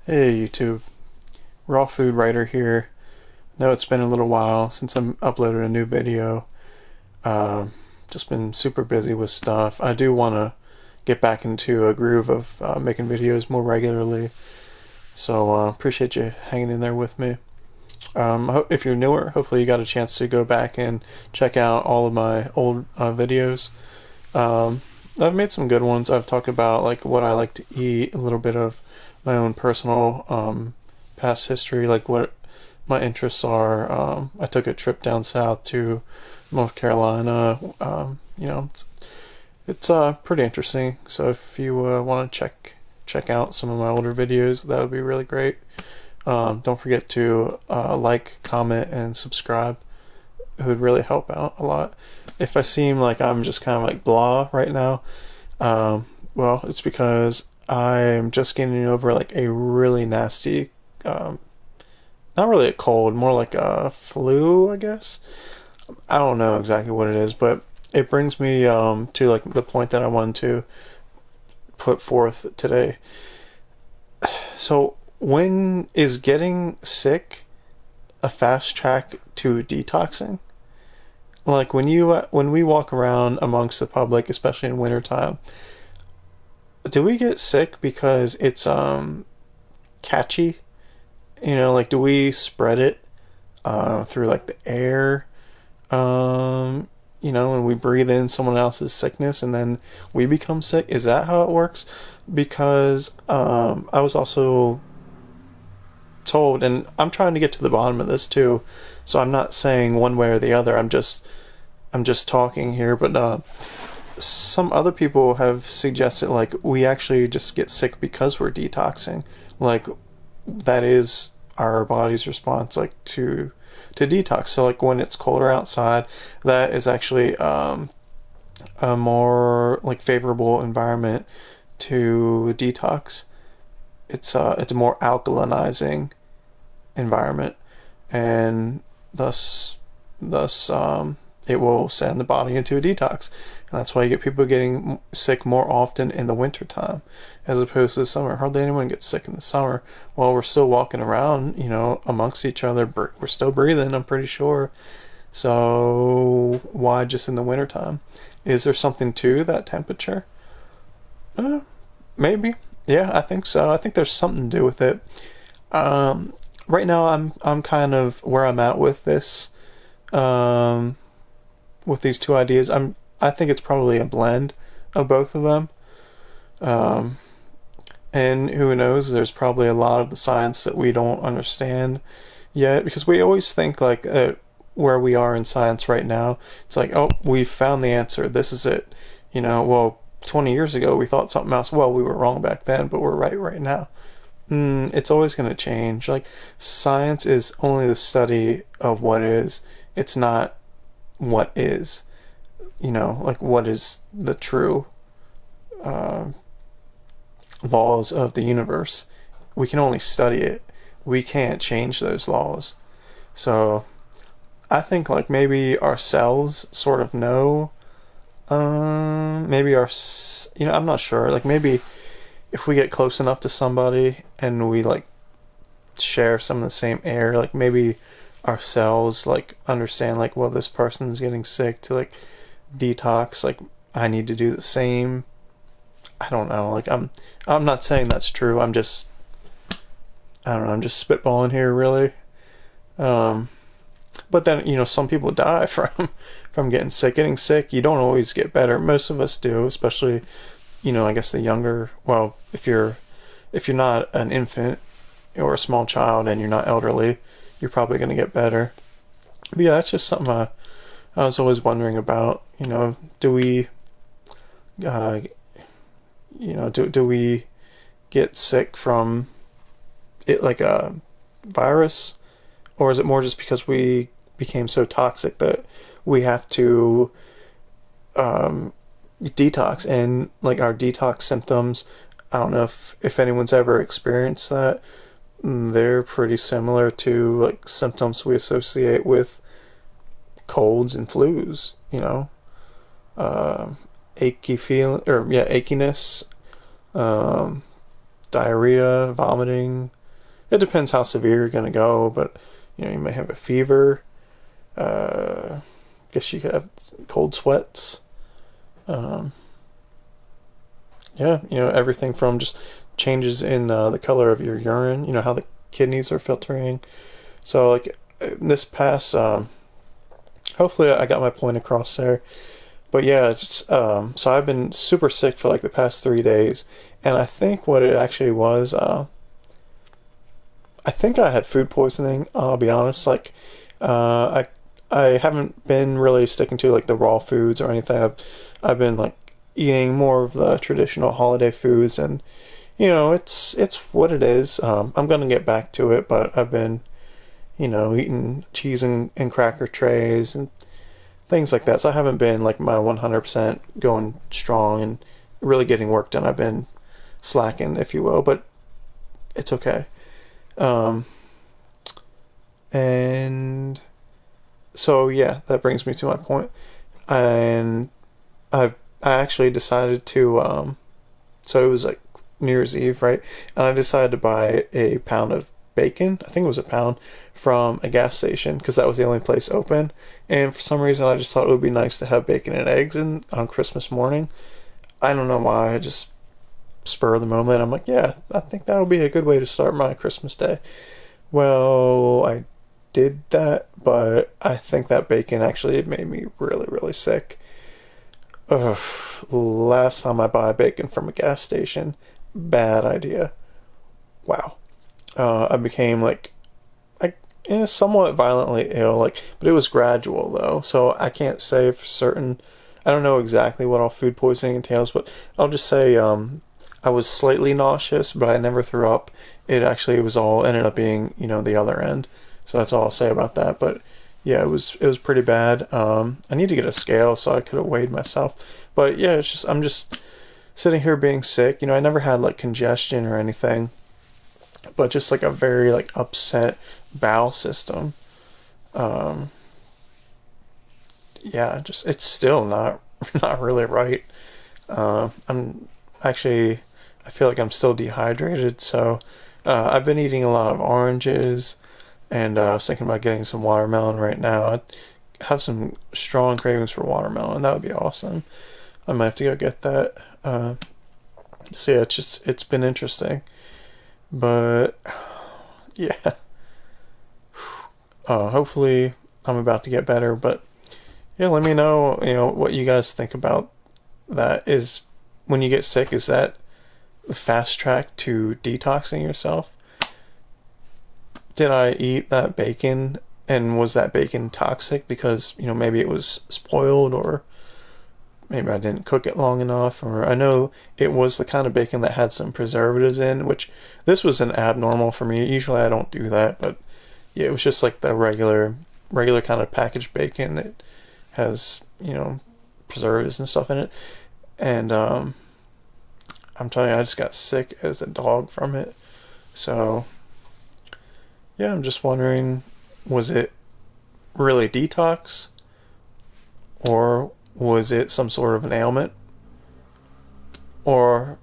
Hey YouTube, Raw Food Writer here. Know it's been a little while since I uploaded a new video. Just been super busy with stuff. I do want to get back into a groove of making videos more regularly. So appreciate you hanging in there with me. If you're newer, hopefully you got a chance to go back and check out all of my old videos. I've made some good ones. I've talked about like what I like to eat, a little bit of my own personal past history, like what my interests are. I took a trip down south to North Carolina. It's pretty interesting. So if you want to check out some of my older videos, that would be really great. Don't forget to like, comment, and subscribe. It would really help out a lot. If I seem like I'm just kind of like blah right now, well, it's because I'm just getting over like a really nasty, not really a cold, more like a flu, I guess. I don't know exactly what it is, but it brings me to like the point that I wanted to put forth today. So, when is getting sick a fast track to detoxing? Like when we walk around amongst the public, especially in wintertime, do we get sick because it's catchy? Like do we spread it through like the air? When we breathe in someone else's sickness and then we become sick. Is that how it works? Because I was also told, and I'm trying to get to the bottom of this too, so I'm not saying one way or the other. I'm just talking here, but some other people have suggested like we actually just get sick because we're detoxing. Like that is our body's response, like to detox. So like when it's colder outside, that is actually a more like favorable environment to detox. It's a more alkalinizing environment, and thus it will send the body into a detox. And that's why you get people getting sick more often in the winter time as opposed to the summer. Hardly anyone gets sick in the summer. While we're still walking around, amongst each other, we're still breathing, I'm pretty sure. So why just in the winter time? Is there something to that temperature? Maybe. Yeah, I think so. I think there's something to do with it. Right now, I'm kind of where I'm at with this, with these two ideas. I think it's probably a blend of both of them. And who knows? There's probably a lot of the science that we don't understand yet, because we always think like where we are in science right now. It's like, oh, we found the answer. This is it. Well, 20 years ago we thought something else. Well, we were wrong back then, but we're right now. It's always going to change. Like science is only the study of what is. It's not what is. Like what is the true laws of the universe. We can only study it. We can't change those laws. So I think like maybe our cells sort of know. Maybe I'm not sure. Like maybe if we get close enough to somebody and we like share some of the same air, like maybe our cells like understand like, well, this person's getting sick to like detox. Like I need to do the same. I don't know. Like I'm not saying that's true. I don't know. I'm just spitballing here, really. But then, some people die from getting sick. Getting sick, you don't always get better. Most of us do, especially, I guess the younger. Well, if you're not an infant or a small child and you're not elderly, you're probably going to get better. But yeah, that's just something I was always wondering about. Do we, do we get sick from it like a virus? Or is it more just because we became so toxic that we have to detox? And like our detox symptoms, I don't know if anyone's ever experienced that. They're pretty similar to like symptoms we associate with colds and flus. Achy feeling, or yeah, achiness, diarrhea, vomiting, it depends how severe you're going to go, but you may have a fever. Guess you could have cold sweats. Yeah, everything from just changes in the color of your urine, how the kidneys are filtering. So like this past, hopefully I got my point across there. But yeah, it's so I've been super sick for like the past 3 days, and I think what it actually was, I think I had food poisoning. I'll be honest, like I haven't been really sticking to like the raw foods or anything. I've been like eating more of the traditional holiday foods, and it's what it is. I'm gonna get back to it, but I've been eating cheese and cracker trays and things like that. So I haven't been like my 100% going strong and really getting work done. I've been slacking, if you will, but it's okay. And so yeah, that brings me to my point. And I actually decided to so it was like New Year's Eve, right? And I decided to buy a pound of bacon. I think it was a pound from a gas station because that was the only place open. And for some reason, I just thought it would be nice to have bacon and eggs on Christmas morning. I don't know why. I just spur of the moment. I'm like, yeah, I think that would be a good way to start my Christmas day. Well, I did that, but I think that bacon actually made me really, really sick. Ugh, last time I buy bacon from a gas station, bad idea. Wow. I became like somewhat violently ill, but it was gradual though, so I can't say for certain. I don't know exactly what all food poisoning entails, but I'll just say I was slightly nauseous, but I never threw up. It actually was all ended up being the other end. So that's all I'll say about that. But yeah, it was pretty bad. I need to get a scale so I could have weighed myself. But yeah, I'm just sitting here being sick. I never had like congestion or anything, but just like a very like upset bowel system. Yeah, just it's still not really right. I'm actually I feel like I'm still dehydrated, so I've been eating a lot of oranges, and I was thinking about getting some watermelon right now. I have some strong cravings for watermelon. That would be awesome. I might have to go get that. So yeah, it's been interesting, but yeah. Hopefully I'm about to get better, but yeah, let me know, what you guys think about that. Is when you get sick, is that the fast track to detoxing yourself? Did I eat that bacon, and was that bacon toxic because, maybe it was spoiled, or maybe I didn't cook it long enough, or I know it was the kind of bacon that had some preservatives in, which this was an abnormal for me. Usually I don't do that, but yeah, it was just like the regular kind of packaged bacon. It has, preservatives and stuff in it. And I'm telling you, I just got sick as a dog from it. So yeah, I'm just wondering, was it really detox, or was it some sort of an ailment, or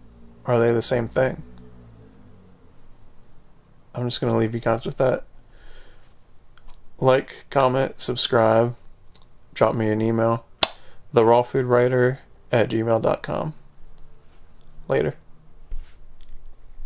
are they the same thing? I'm just going to leave you guys with that. Like, comment, subscribe, drop me an email, therawfoodwriter@gmail.com. Later.